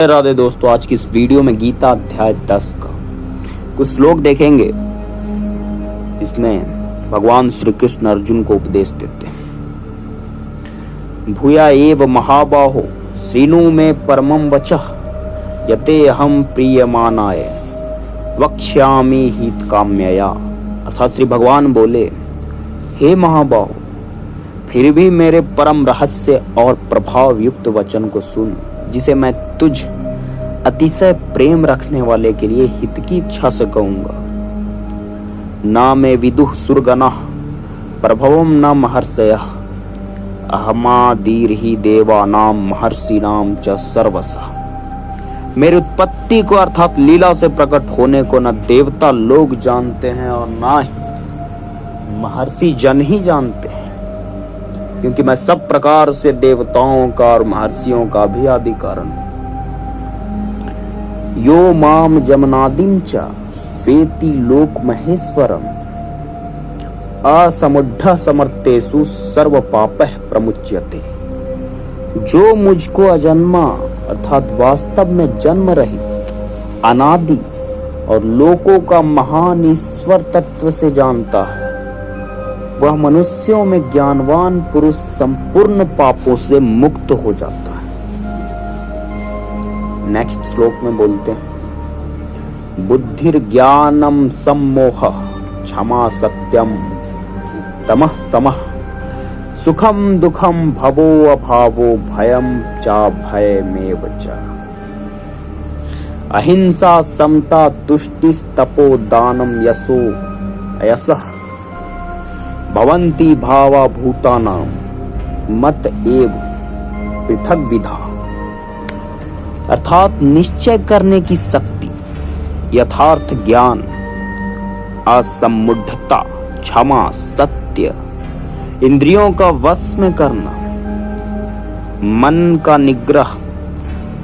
राधे दोस्तों, आज की इस वीडियो में गीता अध्याय 10 का कुछ श्लोक देखेंगे। इसमें भगवान श्री कृष्ण अर्जुन को उपदेश देते हैं। भूया एव महाबाहो श्रीनु में परमं वचः यते अहम प्रीयमानाय वक्ष्यामि हित काम्यया। अर्थात श्री भगवान बोले, हे महाबाहो, फिर भी मेरे परम रहस्य और प्रभाव युक्त वचन को सुन, जिसे मैं तुझ अतिशय प्रेम रखने वाले के लिए हित की इच्छा से कहूंगा। ना मैं विदुः सुरगणः प्रभवम न महर्षयः अहमादीर ही देवानां महर्षिणां च सर्वसः। मेरी उत्पत्ति को अर्थात लीला से प्रकट होने को न देवता लोग जानते हैं और ना ही महर्षि जन ही जानते हैं, क्योंकि मैं सब प्रकार से देवताओं का और महर्षियों का भी आदि कारण हूं। यो माम जमनादिं च वेति लोक महेश्वरम असमुढ़ समर्थेषु सर्व पापः प्रमुच्यते। जो मुझको अजन्मा अर्थात वास्तव में जन्म रहित अनादि और लोकों का महान ईश्वर तत्व से जानता है, वह मनुष्यों में ज्ञानवान पुरुष संपूर्ण पापों से मुक्त हो जाता है। नेक्स्ट श्लोक में बोलते हैं, बुद्धिर ज्ञानम सम्मोह क्षमा सत्यम तमः समः सुखम दुखम भवो अभावो भयम चा भयमेव च। अहिंसा समता तुष्टिस्तपो दानम यशो अयसः भवन्ति भावा भूतानां मत एव पृथक विधा। अर्थात निश्चय करने की शक्ति, यथार्थ ज्ञान, असम्मूढ़ता, क्षमा, सत्य, इंद्रियों का वश में करना, मन का निग्रह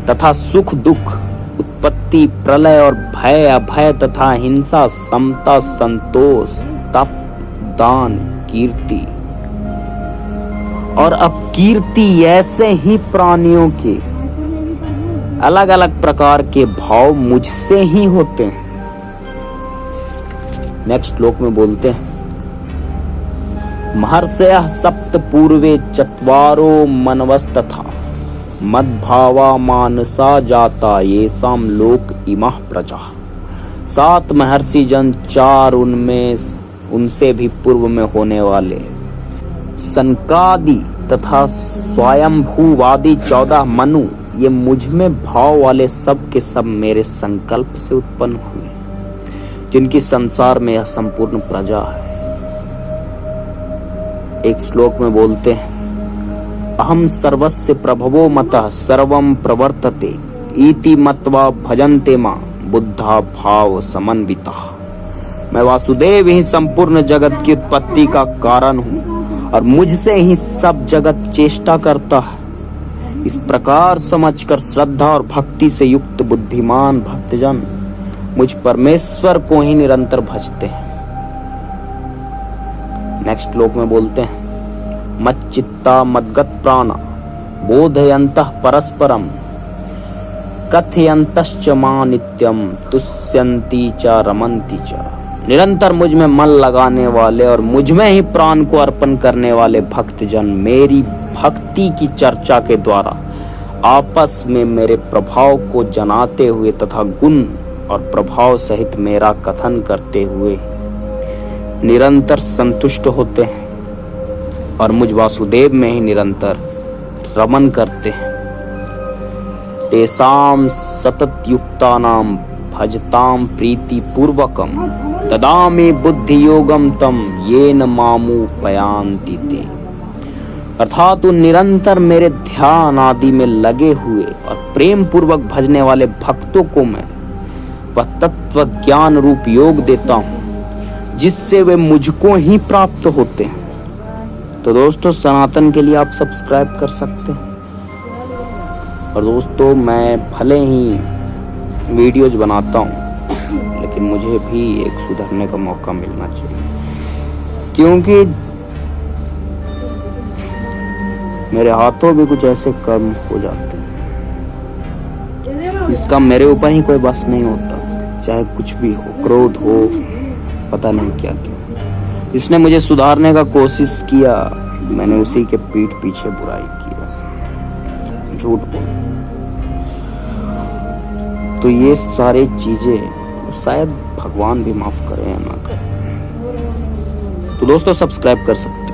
तथा सुख दुख, उत्पत्ति प्रलय और भय अभय तथा हिंसा, समता, संतोष, तप, दान, कीर्ति और अपकीर्ति, ऐसे ही प्राणियों के अलग अलग प्रकार के भाव मुझसे ही होते हैं। नेक्स्ट श्लोक में बोलते हैं, महर्षयः सप्त पूर्वे चत्वारो मनवस्तथा मद्भावा मानसा जाता येषां लोक इमः प्रजा। 7 महर्षि जन, 4 उनमें उनसे भी पूर्व में होने वाले सनकादि तथा स्वयंभूवादि 14 मनु, ये मुझ में भाव वाले सब के सब मेरे संकल्प से उत्पन्न हुए, जिनकी संसार में यह संपूर्ण प्रजा है। एक श्लोक में बोलते हैं, अहम सर्वस्य प्रभवो मतः सर्वं प्रवर्तते इति मत्वा भजन्ते मां बुद्धा भाव समन्वितः। मैं वासुदेव ही संपूर्ण जगत की उत्पत्ति का कारण हूँ और मुझसे ही सब जगत चेष्टा करता है। इस प्रकार समझकर श्रद्धा और भक्ति से युक्त बुद्धिमान भक्तजन मुझ परमेश्वर को ही निरंतर भजते हैं। नेक्स्ट श्लोक में बोलते हैं, मच्चित्ता मद्गत प्राणा बोधयन्तः परस्परम कथयन्तश्च मां नित्यम तुष्यन्ति च रमन्ति च। निरंतर मुझ में मन लगाने वाले और मुझ में ही प्राण को अर्पण करने वाले भक्तजन मेरी भक्ति की चर्चा के द्वारा आपस में मेरे प्रभाव को जनाते हुए तथा गुण और प्रभाव सहित मेरा कथन करते हुए निरंतर संतुष्ट होते हैं और मुझ वासुदेव में ही निरंतर रमन करते हैं। तेषां सततयुक्तानां भजतां प्रीति पूर्वकम ददामि बुद्धि योगम तम येन मामुपयान्ति ते। अर्थात उन निरंतर मेरे ध्यान आदि में लगे हुए और प्रेम पूर्वक भजने वाले भक्तों को मैं वह तत्व ज्ञान रूप योग देता हूँ, जिससे वे मुझको ही प्राप्त होते हैं। तो दोस्तों, सनातन के लिए आप सब्सक्राइब कर सकते हैं। और दोस्तों, मैं भले ही वीडियोज बनाता हूँ, लेकिन मुझे भी एक सुधरने का मौका मिलना चाहिए, क्योंकि मेरे हाथों भी कुछ ऐसे कर्म हो जाते हैं इसका मेरे ऊपर ही कोई बस नहीं होता, चाहे कुछ भी हो, क्रोध हो, पता नहीं क्या क्या। इसने मुझे सुधारने का कोशिश किया, मैंने उसी के पीठ पीछे बुराई किया, झूठ बोल। तो ये सारी चीजें शायद भगवान भी माफ करे या ना करे। तो दोस्तों सब्सक्राइब कर सकते